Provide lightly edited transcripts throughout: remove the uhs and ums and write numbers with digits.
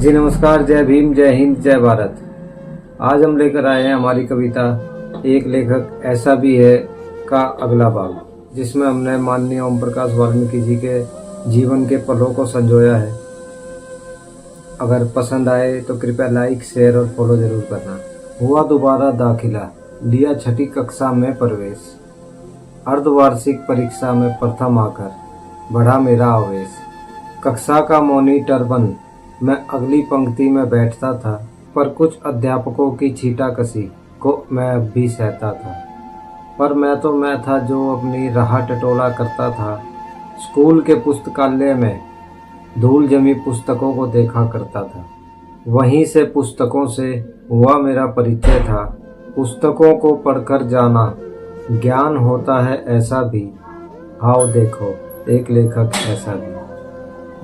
जी नमस्कार, जय भीम, जय हिंद, जय भारत। आज हम लेकर आए हैं हमारी कविता एक लेखक ऐसा भी है का अगला भाग, जिसमें हमने माननीय ओम प्रकाश वाल्मीकि जी के जीवन के पलों को संजोया है। अगर पसंद आए तो कृपया लाइक, शेयर और फॉलो जरूर करना। हुआ दोबारा दाखिला, लिया छठी कक्षा में प्रवेश, अर्धवार्षिक परीक्षा में प्रथम आकर बढ़ा मेरा आवेश। कक्षा का मॉनिटर बन मैं अगली पंक्ति में बैठता था, पर कुछ अध्यापकों की छींटाकशी को मैं अब भी सहता था। पर मैं था जो अपनी राह टटोला करता था। स्कूल के पुस्तकालय में धूल जमी पुस्तकों को देखा करता था। वहीं से पुस्तकों से हुआ मेरा परिचय था। पुस्तकों को पढ़कर जाना ज्ञान होता है, ऐसा भी आओ देखो एक लेखक ऐसा भी।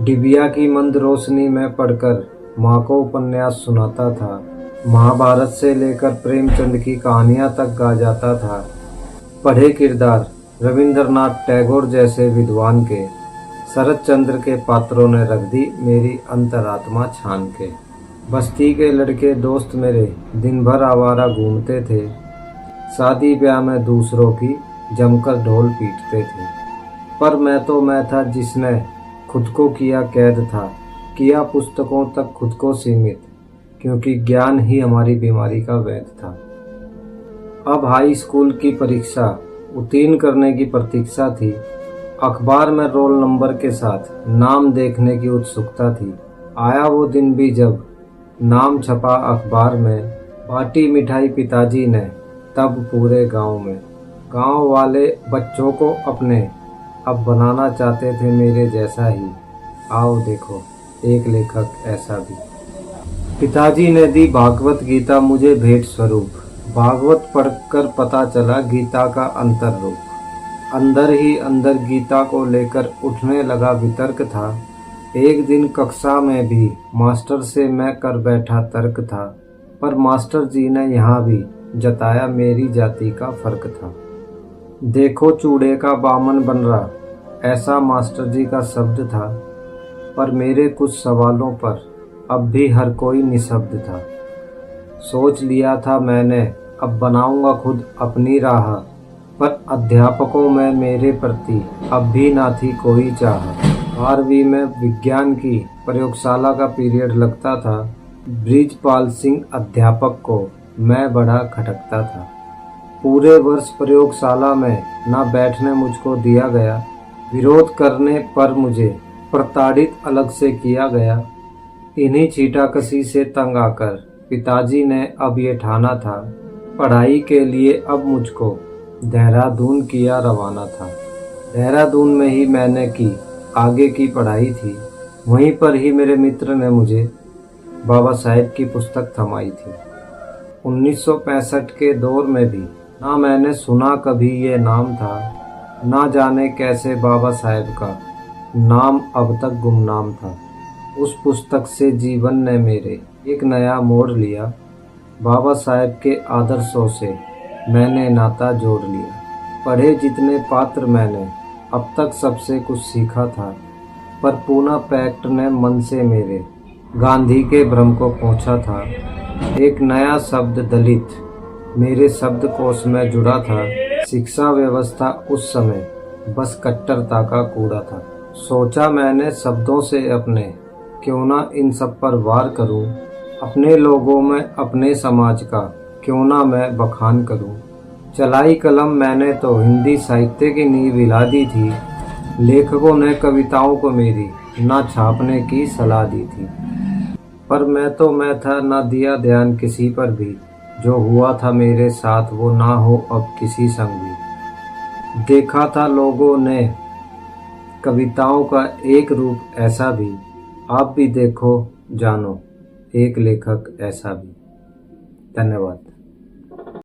डिबिया की मंद रोशनी में पढ़कर माँ को उपन्यास सुनाता था। महाभारत से लेकर प्रेमचंद की कहानियाँ तक गा जाता था। पढ़े किरदार रविंद्रनाथ टैगोर जैसे विद्वान के, शरद चंद्र के पात्रों ने रख दी मेरी अंतरात्मा छान के। बस्ती के लड़के दोस्त मेरे दिन भर आवारा घूमते थे, शादी ब्याह में दूसरों की जमकर ढोल पीटते थे। पर मैं था जिसने खुद को किया कैद था, किया पुस्तकों तक खुद को सीमित, क्योंकि ज्ञान ही हमारी बीमारी का वैद था। अब हाई स्कूल की परीक्षा उत्तीर्ण करने की प्रतीक्षा थी। अखबार में रोल नंबर के साथ नाम देखने की उत्सुकता थी। आया वो दिन भी जब नाम छपा अखबार में, बाटी मिठाई पिताजी ने तब पूरे गांव में। गांव वाले बच्चों को अपने अब बनाना चाहते थे मेरे जैसा ही। आओ देखो एक लेखक ऐसा भी। पिताजी ने दी भागवत गीता मुझे भेंट स्वरूप। भागवत पढ़कर पता चला गीता का अंतर रूप। अंदर ही अंदर गीता को लेकर उठने लगा वितर्क था। एक दिन कक्षा में भी मास्टर से मैं कर बैठा तर्क था, पर मास्टर जी ने यहाँ भी जताया मेरी जाति का फर्क था। देखो चूड़े का बामन बन रहा, ऐसा मास्टर जी का शब्द था, पर मेरे कुछ सवालों पर अब भी हर कोई निशब्द था। सोच लिया था मैंने अब बनाऊंगा खुद अपनी राह, पर अध्यापकों में मेरे प्रति अब भी ना थी कोई चाह। 12वीं में विज्ञान की प्रयोगशाला का पीरियड लगता था। ब्रिजपाल सिंह अध्यापक को मैं बड़ा खटकता था। पूरे वर्ष प्रयोगशाला में ना बैठने मुझको दिया गया। विरोध करने पर मुझे प्रताड़ित अलग से किया गया। इन्हीं छींटाकशी से तंग आकर पिताजी ने अब ये ठाना था, पढ़ाई के लिए अब मुझको देहरादून किया रवाना था। देहरादून में ही मैंने की आगे की पढ़ाई थी। वहीं पर ही मेरे मित्र ने मुझे बाबा साहेब की पुस्तक थमाई थी। 1965 के दौर में भी ना मैंने सुना कभी ये नाम था, ना जाने कैसे बाबा साहेब का नाम अब तक गुमनाम था। उस पुस्तक से जीवन ने मेरे एक नया मोड़ लिया। बाबा साहेब के आदर्शों से मैंने नाता जोड़ लिया। पढ़े जितने पात्र मैंने अब तक सबसे कुछ सीखा था, पर पूना पैक्ट ने मन से मेरे गांधी के भ्रम को पहुंचा था। एक नया शब्द दलित मेरे शब्दकोश में जुड़ा था। शिक्षा व्यवस्था उस समय बस कट्टरता का कूड़ा था। सोचा मैंने शब्दों से अपने, क्यों ना इन सब पर वार करूं। अपने लोगों में अपने समाज का क्यों ना मैं बखान करूं। चलाई कलम मैंने तो हिंदी साहित्य की नींव हिला दी थी। लेखकों ने कविताओं को मेरी ना छापने की सलाह दी थी, पर मैं था ना दिया ध्यान किसी पर भी। जो हुआ था मेरे साथ वो ना हो अब किसी संग भी। देखा था लोगों ने कविताओं का एक रूप ऐसा भी। आप भी देखो जानो एक लेखक ऐसा भी। धन्यवाद।